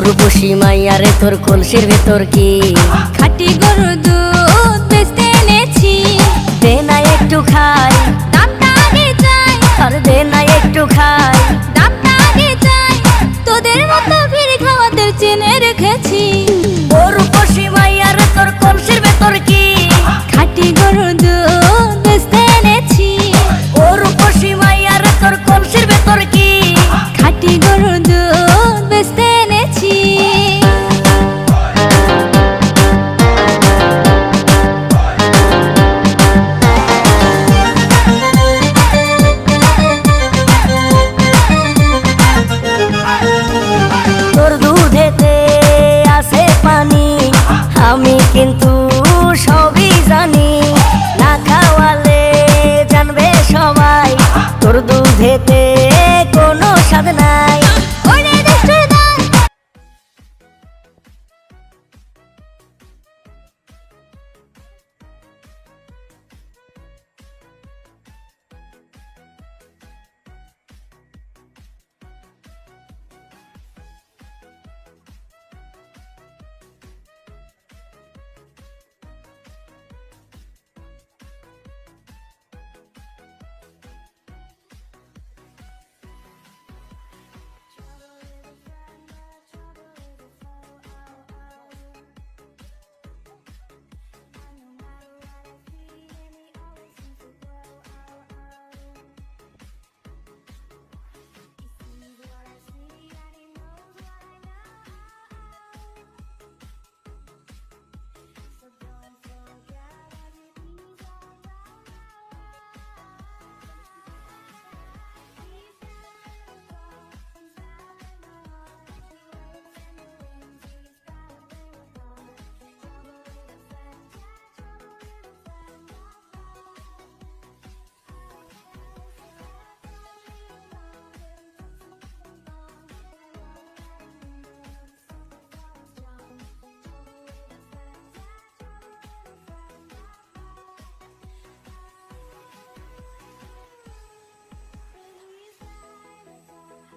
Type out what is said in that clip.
রূপসী মাইয়ারে তোর কলসির ভেতর কি খাঁটি গরুর দুধ বেচতে এনেছি। দে না একটু খাই, দামটা আগে চাই, আর দে না একটু খাই। দামটা আগে চাই, তোদের মতো ভিড় খাওয়াদের চেনে রেখেছি। ও রূপসী মাইয়ারে তোর কলসির ভেতর কি খাঁটি গরুর দুধ বেচতে এনেছি। ও রূপসী মাইয়ারে তোর কলসির ভেতর কি খাঁটি গরুর দুধ বেচতে এনেছি। তোর দুধেতে আছে পানি, আমি কিন্তু সবই জানি। না খাওয়ালে জানবে সবাই তোর দুধেতে